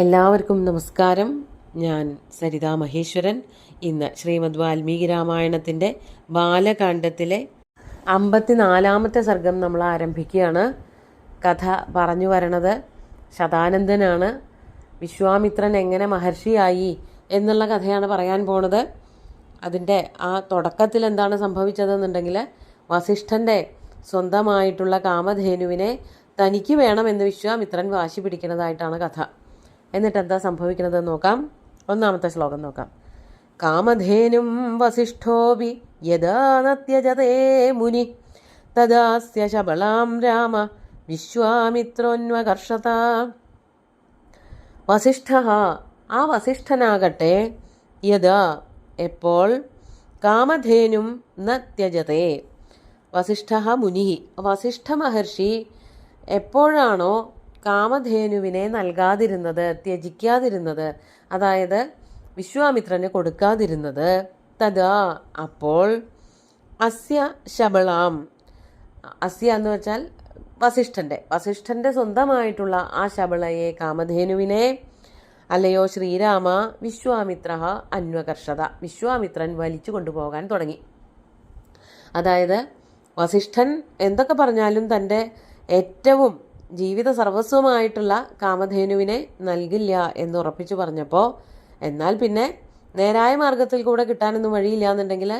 എല്ലാവർക്കും നമസ്കാരം. ഞാൻ സരിതാ മഹേശ്വരൻ. ഇന്ന് ശ്രീമദ് വാൽമീകി രാമായണത്തിൻ്റെ ബാലകാണ്ഡത്തിലെ 54-ാമത്തെ സർഗം നമ്മൾ ആരംഭിക്കുകയാണ്. കഥ പറഞ്ഞു വരണത് ശതാനന്ദനാണ്. വിശ്വാമിത്രൻ എങ്ങനെ മഹർഷിയായി എന്നുള്ള കഥയാണ് പറയാൻ പോണത്. അതിൻ്റെ ആ തുടക്കത്തിൽ എന്താണ് സംഭവിച്ചതെന്നുണ്ടെങ്കിൽ, വസിഷ്ഠൻ്റെ സ്വന്തമായിട്ടുള്ള കാമധേനുവിനെ തനിക്ക് വേണമെന്ന് വിശ്വാമിത്രൻ വാശി പിടിക്കുന്നതായിട്ടാണ് കഥ. എന്നിട്ട് എന്താ സംഭവിക്കുന്നത് നോക്കാം. 1-ാമത്തെ ശ്ലോകം നോക്കാം. കാമധേനും വസിഷ്ഠോപി യദാ നത്യജതേ മുനി തദാസ്യ ശബളാം രാമ വിശ്വാമിത്രോന്വകർഷത. വസിഷ്ഠ, ആ വസിഷ്ഠനാകട്ടെ, യദാ എപ്പോൾ, കാമധേനും ന ത്യജതേ, വസിഷ്ഠ മുനി, വസിഷ്ഠ മഹർഷി എപ്പോഴാണോ കാമധേനുവിനെ നൽകാതിരുന്നത്, ത്യജിക്കാതിരുന്നത്, അതായത് വിശ്വാമിത്രന് കൊടുക്കാതിരുന്നത്, തഥാ അപ്പോൾ, അസ്യ ശബളാം, അസ്യ എന്ന് വെച്ചാൽ വസിഷ്ഠൻ്റെ സ്വന്തമായിട്ടുള്ള ആ ശബളയെ, കാമധേനുവിനെ, അല്ലയോ ശ്രീരാമ, വിശ്വാമിത്ര അന്വകർഷത, വിശ്വാമിത്രൻ വലിച്ചു കൊണ്ടുപോകാൻ തുടങ്ങി. അതായത് വസിഷ്ഠൻ എന്തൊക്കെ പറഞ്ഞാലും തൻ്റെ ഏറ്റവും ജീവിത സർവസ്വമായിട്ടുള്ള കാമധേനുവിനെ നൽകില്ല എന്ന് ഉറപ്പിച്ചു പറഞ്ഞപ്പോൾ, എന്നാൽ പിന്നെ നേരായ മാർഗത്തിൽ കൂടെ കിട്ടാനൊന്നും വഴിയില്ല എന്നുണ്ടെങ്കിൽ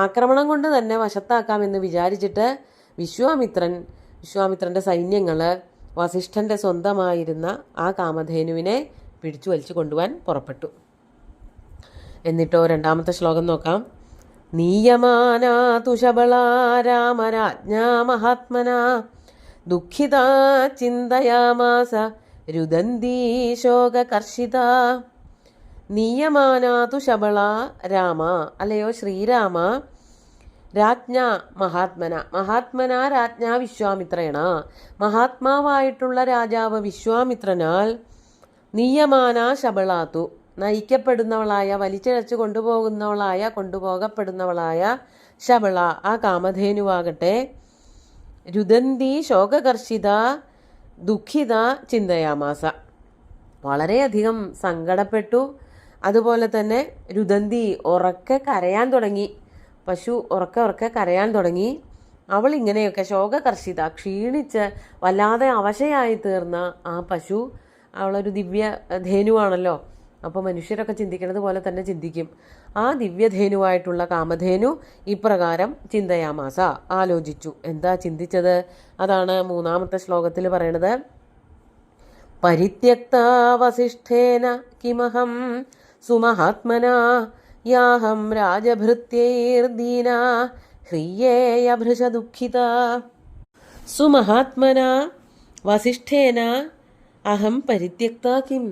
ആക്രമണം കൊണ്ട് തന്നെ വശത്താക്കാമെന്ന് വിചാരിച്ചിട്ട് വിശ്വാമിത്രൻ്റെ സൈന്യങ്ങൾ വസിഷ്ഠൻ്റെ സ്വന്തമായിരുന്ന ആ കാമധേനുവിനെ പിടിച്ചു വലിച്ചു കൊണ്ടുപോകാൻ പുറപ്പെട്ടു. എന്നിട്ടോ 2-ാമത്തെ ശ്ലോകം നോക്കാം. നീയമാനാ തുശബളാ രാമരാജ്ഞാ മഹാത്മനാ ദുഃഖിതാ ചിന്തയാമാസ രുദന്തീ ശോകകർഷിത. നീയമാനാതു ശബള രാമ, അല്ലയോ ശ്രീരാമ, രാജ്ഞ മഹാത്മന രാജ്ഞ വിശ്വാമിത്രേണ, മഹാത്മാവായിട്ടുള്ള രാജാവ് വിശ്വാമിത്രനാൽ, നീയമാന ശബളാതു, നയിക്കപ്പെടുന്നവളായ, വലിച്ചിഴച്ചു കൊണ്ടുപോകപ്പെടുന്നവളായ ശബള, ആ കാമധേനുവാകട്ടെ, രുദന്തി ശോകകർഷിത ദുഃഖിത ചിന്തയാമാസ, വളരെയധികം സങ്കടപ്പെട്ടു. അതുപോലെ തന്നെ രുദന്തി, ഉറക്കെ കരയാൻ തുടങ്ങി. പശു ഉറക്കെ കരയാൻ തുടങ്ങി. അവൾ ഇങ്ങനെയൊക്കെ ശോകകർഷിത, ക്ഷീണിച്ച് വല്ലാതെ അവശയായി തീർന്ന ആ പശു, അവളൊരു ദിവ്യ ധേനുവാണല്ലോ. അപ്പോൾ മനുഷ്യരൊക്കെ ചിന്തിക്കുന്നത് പോലെ തന്നെ ചിന്തിക്കും. ആ ദിവ്യധേനുവായിട്ടുള്ള കാമധേനു ഇപ്രകാരം ചിന്തയാമാസ, ആലോചിച്ചു. എന്താ ചിന്തിച്ചത്? അതാണ് 3-ാമത്തെ ശ്ലോകത്തിൽ പറയണത്. പരിത്യക്ത വസിഷ്ഠേന കിമഹം സുമഹാത്മന യാഹം രാജഭൃത്യൈർദീന ഹ്രിയേയഭൃശ ദുഃഖിത. സുമഹാത്മന വസിഷ്ഠേന അഹം പരിത്യക്ത കിം.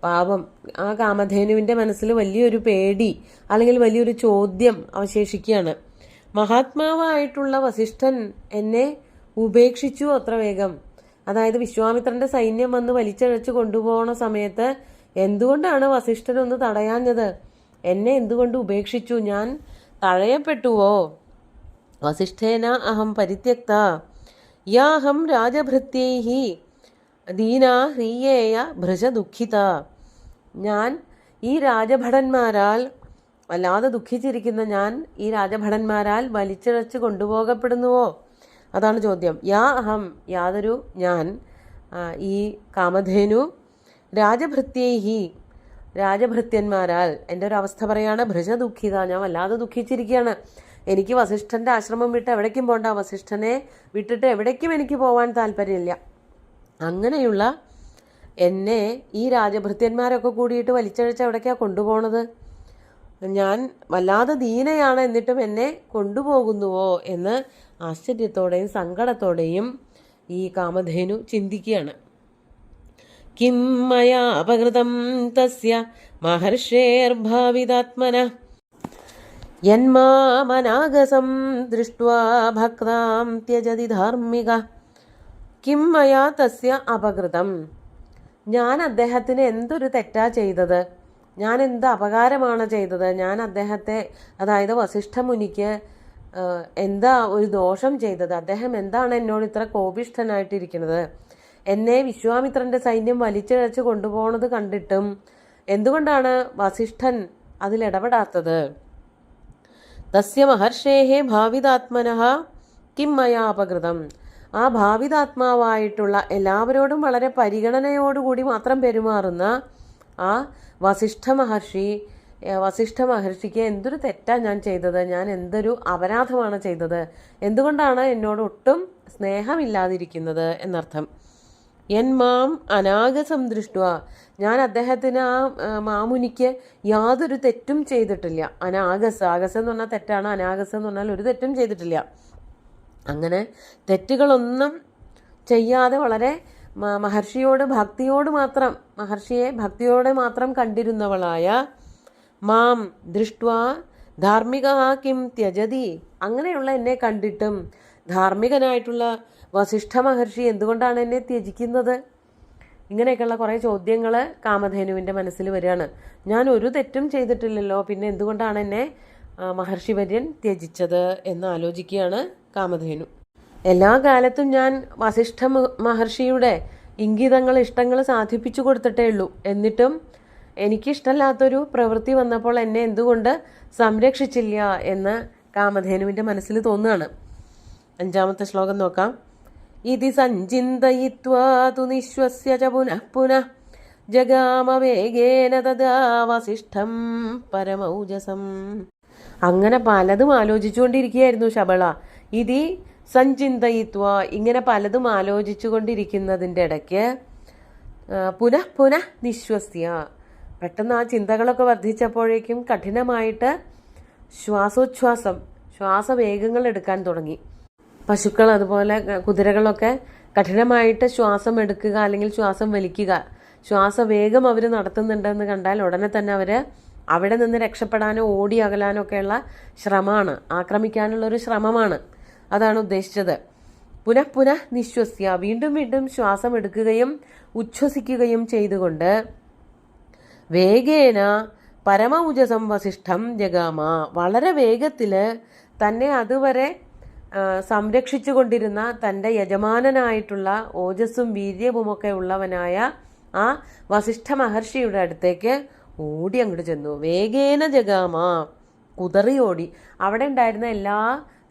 പാപം, ആ കാമധേനുവിൻ്റെ മനസ്സിൽ വലിയൊരു പേടി അല്ലെങ്കിൽ വലിയൊരു ചോദ്യം അവശേഷിക്കുകയാണ്. മഹാത്മാവായിട്ടുള്ള വസിഷ്ഠൻ എന്നെ ഉപേക്ഷിച്ചു അത്ര വേഗം. അതായത് വിശ്വാമിത്രന്റെ സൈന്യം വന്ന് വലിച്ചഴച്ചു കൊണ്ടുപോകുന്ന സമയത്ത് എന്തുകൊണ്ടാണ് വസിഷ്ഠനൊന്ന് തടയാഞ്ഞത്? എന്നെ എന്തുകൊണ്ട് ഉപേക്ഷിച്ചു? ഞാൻ തഴയപ്പെട്ടുവോ? വസിഷ്ഠേന അഹം പരിത്യക്ത യാഹം രാജഭൃത്യൈഹി ദീനാ ഹ്രീയേയ ഭൃശ ദുഃഖിത. ഞാൻ ഈ രാജഭടന്മാരാൽ വല്ലാതെ ദുഃഖിച്ചിരിക്കുന്ന ഞാൻ ഈ രാജഭടന്മാരാൽ വലിച്ചിഴച്ച് കൊണ്ടുപോകപ്പെടുന്നുവോ? അതാണ് ചോദ്യം. യാ അഹം, യാതൊരു ഞാൻ, ഈ കാമധേനു, രാജഭൃത്യൈഹി, രാജഭൃത്യന്മാരാൽ, എൻ്റെ ഒരു അവസ്ഥ പറയാണ്, ഭൃശ ദുഃഖിത, ഞാൻ വല്ലാതെ ദുഃഖിച്ചിരിക്കുകയാണ്. എനിക്ക് വസിഷ്ഠൻ്റെ ആശ്രമം വിട്ട് എവിടേക്കും പോകണ്ട, വസിഷ്ഠനെ വിട്ടിട്ട് എവിടേക്കും എനിക്ക് പോകാൻ താല്പര്യമില്ല. അങ്ങനെയുള്ള എന്നെ ഈ രാജഭൃത്യന്മാരൊക്കെ കൂടിയിട്ട് വലിച്ചഴിച്ച് എവിടേക്കാണ് കൊണ്ടുപോകണത്? ഞാൻ വല്ലാതെ ദീനയാണ്, എന്നിട്ടും എന്നെ കൊണ്ടുപോകുന്നുവോ എന്ന് ആശ്ചര്യത്തോടെയും സങ്കടത്തോടെയും ഈ കാമധേനു ചിന്തിക്കുകയാണ്. കിം മയാ അപകൃതം തസ്യ മഹർഷേർഭാവിതാത്മന യന്മാമനാഗസം ദൃഷ്ട്വാ ഭക്താം ത്യജതി ധാർമ്മിക. കിം മയാ തസ്യ അപകൃതം, ഞാൻ അദ്ദേഹത്തിന് എന്തൊരു തെറ്റാ ചെയ്തത്? ഞാൻ എന്ത് അപകാരമാണ് ചെയ്തത്? ഞാൻ അദ്ദേഹത്തെ, അതായത് വസിഷ്ഠ മുനിക്ക് എന്താ ഒരു ദോഷം ചെയ്തത്? അദ്ദേഹം എന്താണ് എന്നോട് ഇത്ര കോപിഷ്ഠനായിട്ടിരിക്കുന്നത്? എന്നെ വിശ്വാമിത്രന്റെ സൈന്യം വലിച്ചിഴച്ച് കൊണ്ടുപോകുന്നത് കണ്ടിട്ടും എന്തുകൊണ്ടാണ് വസിഷ്ഠൻ അതിലിടപെടാത്തത്? തസ്യ മഹർഷേഹേ ഭാവിതാത്മനഃ കിം മയാ അപകൃതം. ആ ഭാവിതാത്മാവായിട്ടുള്ള എല്ലാവരോടും വളരെ പരിഗണനയോടുകൂടി മാത്രം പെരുമാറുന്ന ആ വസിഷ്ഠ മഹർഷിക്ക് എന്തൊരു തെറ്റാണ് ഞാൻ ചെയ്തത്, ഞാൻ എന്തൊരു അപരാധമാണ് ചെയ്തത്, എന്തുകൊണ്ടാണ് എന്നോട് ഒട്ടും സ്നേഹമില്ലാതിരിക്കുന്നത് എന്നർത്ഥം. മാം അനാഗസം ദൃഷ്ടുവ, ഞാൻ അദ്ദേഹത്തിന് ആ മാമുനിക്ക് യാതൊരു തെറ്റും ചെയ്തിട്ടില്ല. ആഗസം എന്ന് പറഞ്ഞാൽ തെറ്റാണ്, അനാഗസം എന്ന് പറഞ്ഞാൽ ഒരു തെറ്റും ചെയ്തിട്ടില്ല. അങ്ങനെ തെറ്റുകളൊന്നും ചെയ്യാതെ വളരെ മഹർഷിയെ ഭക്തിയോടെ മാത്രം കണ്ടിരുന്നവളായ മാം ദൃഷ്ട്വാ ധാർമ്മിക കിം ത്യജതി, അങ്ങനെയുള്ള എന്നെ കണ്ടിട്ടും ധാർമ്മികനായിട്ടുള്ള വസിഷ്ഠ മഹർഷി എന്തുകൊണ്ടാണ് എന്നെ ത്യജിക്കുന്നത്? ഇങ്ങനെയൊക്കെയുള്ള കുറേ ചോദ്യങ്ങൾ കാമധേനുവിൻ്റെ മനസ്സിൽ വരികയാണ്. ഞാൻ ഒരു തെറ്റും ചെയ്തിട്ടില്ലല്ലോ, പിന്നെ എന്തുകൊണ്ടാണ് എന്നെ മഹർഷി വര്യൻ ത്യജിച്ചത് എന്ന് ആലോചിക്കുകയാണ് കാമധേനു. എല്ലാ കാലത്തും ഞാൻ വസിഷ്ഠ മഹർഷിയുടെ ഇംഗിതങ്ങൾ ഇഷ്ടങ്ങൾ സാധിപ്പിച്ചു കൊടുത്തിട്ടേ ഉള്ളൂ. എന്നിട്ടും എനിക്കിഷ്ടമല്ലാത്തൊരു പ്രവൃത്തി വന്നപ്പോൾ എന്നെ എന്തുകൊണ്ട് സംരക്ഷിച്ചില്ല എന്ന് കാമധേനുവിൻ്റെ മനസ്സിൽ തോന്നുകയാണ്. 5-ാമത്തെ ശ്ലോകം നോക്കാം. ഇതി സഞ്ചിന്തയിത്വാ തു നിശ്വസ്യ ച പുനഃ പുനഃ ജഗാമവേഗേന തദാ വസിഷ്ഠം പരമൗജസം. അങ്ങനെ പലതും ആലോചിച്ചുകൊണ്ടിരിക്കുകയായിരുന്നു ശബള. ഇതി സഞ്ചിന്തയിത്വ, ഇങ്ങനെ പലതും ആലോചിച്ചു കൊണ്ടിരിക്കുന്നതിൻ്റെ ഇടയ്ക്ക് പുനഃ പുനഃ നിശ്വസ്യ, പെട്ടെന്ന് ആ ചിന്തകളൊക്കെ വർദ്ധിച്ചപ്പോഴേക്കും കഠിനമായിട്ട് ശ്വാസവേഗങ്ങൾ എടുക്കാൻ തുടങ്ങി. പശുക്കൾ അതുപോലെ കുതിരകളൊക്കെ കഠിനമായിട്ട് ശ്വാസം എടുക്കുക അല്ലെങ്കിൽ ശ്വാസം വലിക്കുക, ശ്വാസവേഗം അവർ നടത്തുന്നുണ്ടെന്ന് കണ്ടാൽ ഉടനെ തന്നെ അവർ അവിടെ നിന്ന് രക്ഷപ്പെടാനോ ഓടി അകലാനോ ഒക്കെയുള്ള ശ്രമമാണ്, ആക്രമിക്കാനുള്ളൊരു ശ്രമമാണ്. അതാണ് ഉദ്ദേശിച്ചത്. പുനഃ പുനഃ നിശ്വസ്യ, വീണ്ടും വീണ്ടും ശ്വാസം എടുക്കുകയും ഉച്ഛ്വസിക്കുകയും ചെയ്തുകൊണ്ട് വേഗേന പരമൗജസം വസിഷ്ഠം ജഗാമ, വളരെ വേഗത്തിൽ തന്നെ അതുവരെ സംരക്ഷിച്ചു കൊണ്ടിരുന്ന തൻ്റെ യജമാനനായിട്ടുള്ള ഓജസ്സും വീര്യവുമൊക്കെ ഉള്ളവനായ ആ വസിഷ്ഠ മഹർഷിയുടെ അടുത്തേക്ക് ഓടി അങ്ങോട്ട് ചെന്നു. വേഗേന ജഗാമ, കുതറി ഓടി. അവിടെ ഉണ്ടായിരുന്ന എല്ലാ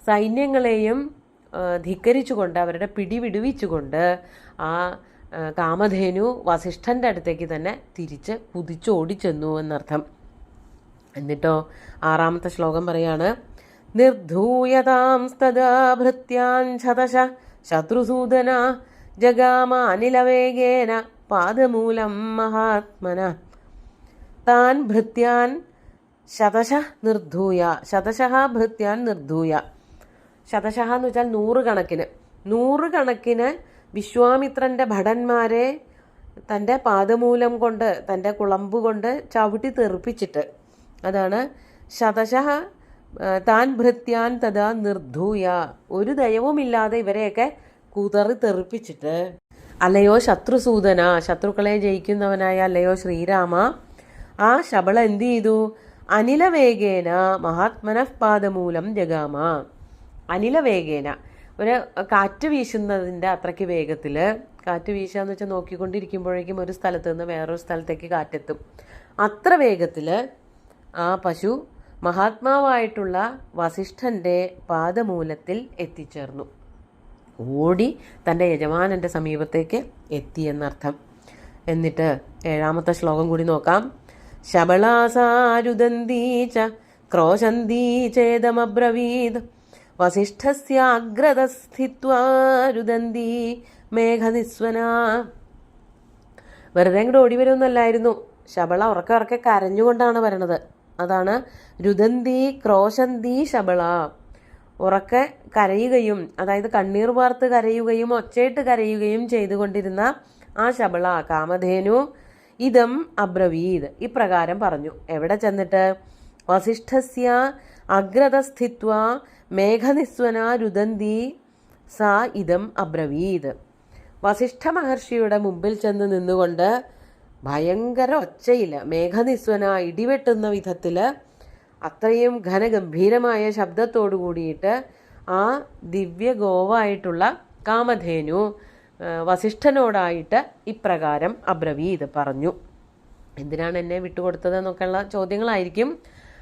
സൈന്യങ്ങളെയും ധിക്കരിച്ചുകൊണ്ട് അവരുടെ പിടിവിടുവിച്ചുകൊണ്ട് ആ കാമധേനു വസിഷ്ഠൻ്റെ അടുത്തേക്ക് തന്നെ തിരിച്ച് കുതിച്ച് ഓടിച്ചെന്നു എന്നർത്ഥം. എന്നിട്ടോ 6-ാമത്തെ ശ്ലോകം പറയാണ്. നിർധൂയതാംസ്തദാ ഭൃത്യാൻ ശതശ ശത്രുസൂദന ജഗാമ അനിലവേഗേന പാദമൂലം മഹാത്മന താൻ ഭൃത്യാൻ ശതശഃ നിർധൂയ. ശതശഃ ഭൃത്യാൻ നിർധൂയ. ശതശഃ എന്ന് വെച്ചാൽ നൂറുകണക്കിന് വിശ്വാമിത്രൻ്റെ ഭടന്മാരെ തൻ്റെ പാദമൂലം കൊണ്ട്, തൻ്റെ കുളമ്പുകൊണ്ട് ചവിട്ടി തെറിപ്പിച്ചിട്ട്, അതാണ് ശതശഃ താൻ ഭൃത്യാൻ തഥാ നിർധൂയ, ഒരു ദയവുമില്ലാതെ ഇവരെയൊക്കെ കുതറി തെറിപ്പിച്ചിട്ട്. അല്ലയോ ശത്രുസൂദന, ശത്രുക്കളെ ജയിക്കുന്നവനായ അല്ലയോ ശ്രീരാമ, ആ ശബള എന്ത് ചെയ്തു? അനിലവേഗേന മഹാത്മനഃപാദമൂലം ജഗാമ. അനിലവേഗേന, ഒരു കാറ്റ് വീശുന്നതിൻ്റെ അത്രയ്ക്ക് വേഗത്തിൽ, കാറ്റ് വീശുക എന്ന് വെച്ചാൽ നോക്കിക്കൊണ്ടിരിക്കുമ്പോഴേക്കും ഒരു സ്ഥലത്ത് നിന്ന് വേറൊരു സ്ഥലത്തേക്ക് കാറ്റെത്തും. അത്ര വേഗത്തിൽ ആ പശു മഹാത്മാവായിട്ടുള്ള വസിഷ്ഠൻ്റെ പാദമൂലത്തിൽ എത്തിച്ചേർന്നു. ഓടി തൻ്റെ യജമാനൻ്റെ സമീപത്തേക്ക് എത്തിയെന്നർത്ഥം. എന്നിട്ട് 7-ാമത്തെ ശ്ലോകം കൂടി നോക്കാം. ശബളാസാരുദന്തീ ച ക്രോശന്തീ ചേദമബ്രവീദ് വസിഷ്ഠസ്യാഗ്രതസ്ഥിത്വാ രുദന്തീ മേഘനിസ്വന. വെറുതെ അങ്ങോട്ട് ഓടി വരുമെന്നല്ലായിരുന്നു, ശബള ഉറക്കെ കരഞ്ഞുകൊണ്ടാണ് വരണത്. അതാണ് രുദന്തി ക്രോശന്തി ശബള. ഉറക്കെ കരയുകയും, അതായത് കണ്ണീർ വാർത്ത് കരയുകയും ഒച്ചയിട്ട് കരയുകയും ചെയ്തുകൊണ്ടിരുന്ന ആ ശബള കാമധേനു ഇതം അബ്രവീത്, ഇപ്രകാരം പറഞ്ഞു. എവിടെ ചെന്നിട്ട്? വസിഷ്ഠസ്യ അഗ്രതസ്ഥിത്വ മേഘനിസ്വന രുദന്തി സാ ഇതം അബ്രവീത്. വസിഷ്ഠ മഹർഷിയുടെ മുമ്പിൽ ചെന്ന് നിന്നുകൊണ്ട് ഭയങ്കര ഒച്ചയിൽ, മേഘനിസ്വന, ഇടിവെട്ടുന്ന വിധത്തിൽ, അത്രയും ഘനഗംഭീരമായ ശബ്ദത്തോടു കൂടിയിട്ട് ആ ദിവ്യ ഗോവായിട്ടുള്ള കാമധേനു വസിഷ്ഠനോടായിട്ട് ഇപ്രകാരം അബ്രവീത് പറഞ്ഞു. എന്തിനാണ് എന്നെ വിട്ടുകൊടുത്തത് എന്നൊക്കെയുള്ള ചോദ്യങ്ങളായിരിക്കും.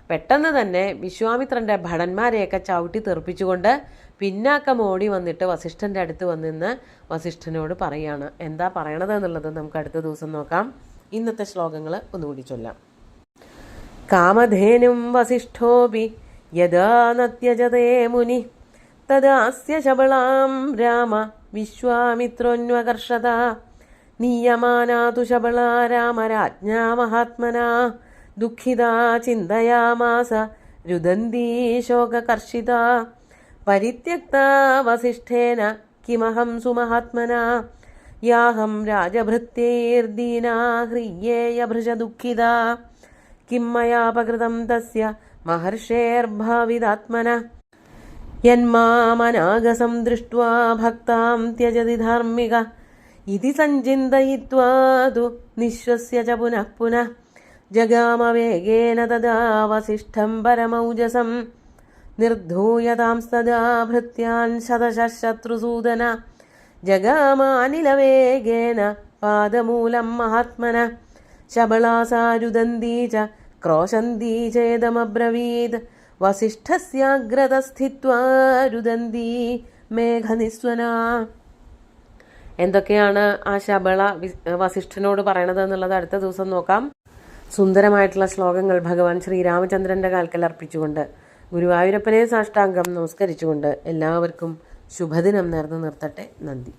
പെട്ടെന്ന് തന്നെ വിശ്വാമിത്രൻ്റെ ഭടന്മാരെയൊക്കെ ചവിട്ടി തെറിപ്പിച്ചുകൊണ്ട് പിന്നാക്കം ഓടി വന്നിട്ട് വസിഷ്ഠൻ്റെ അടുത്ത് വന്നിന്ന് വസിഷ്ഠനോട് പറയാണ്. എന്താ പറയണത് എന്നുള്ളത് നമുക്ക് അടുത്ത ദിവസം നോക്കാം. ഇന്നത്തെ ശ്ലോകങ്ങൾ ഒന്നുകൂടി ചൊല്ലാം. കാമധേനും വസിഷ്ഠോപി യദാ നത്യജതേ മുനി തദാസ്യ ശബളാം രാമ വിശ്വാമിത്രോന്വകർഷത നീയമാനാതു ശബളാ രാമരാജ്ഞാ മഹാത്മനാ ദുഃഖിതാ ചിന്തയാമാസ രുദന്തീ ശോകകർഷിതാ പരിത്യക്താ വസിഷ്ഠേന കിമഹം സുമഹാത്മനാ യാഹം രാജഭൃത്യൈർദീനാ ഹ്രിയേയഭൃശ ദുഃഖിതാ കിം മയാപകൃതം തസ്യ മഹർഷേർഭാവിതാത്മനഃ യന്മാമനാഗസം ദൃഷ്ട്വാ ഭക്താം ത്യജതി ധാർമ്മിക ഇതി സഞ്ചിന്തയിത്വാ തു നിശ്വസ്യ ച പുനഃ പുനഃ ജഗാമ വേഗേന തദാ വസിഷ്ഠം പരമൗജസം നിർധൂയതാംസ്തദാ ഭൃത്യാൻ ശതശഃ ശത്രുസൂദന ജഗാമാനിലവേഗേന പാദമൂലം മഹാത്മനഃ ശബളാസാരുദന്തീ ച ക്രോശന്തീ ചേദമബ്രവീത് വസിഷ്ഠസ്യാഗ്രതസ്ഥിത്വാ രുദന്തീ മേഘനിസ്വനാ. എന്തൊക്കെയാണ് ആ ശബള വസിഷ്ഠനോട് പറയണത് എന്നുള്ളത് അടുത്ത ദിവസം നോക്കാം. സുന്ദരമായിട്ടുള്ള ശ്ലോകങ്ങൾ ഭഗവാൻ ശ്രീരാമചന്ദ്രൻ്റെ കാൽക്കൽ അർപ്പിച്ചുകൊണ്ട് ഗുരുവായൂരപ്പനെ സാഷ്ടാംഗം നമസ്കരിച്ചുകൊണ്ട് എല്ലാവർക്കും ശുഭദിനം നേർന്നു നിർത്തട്ടെ. നന്ദി.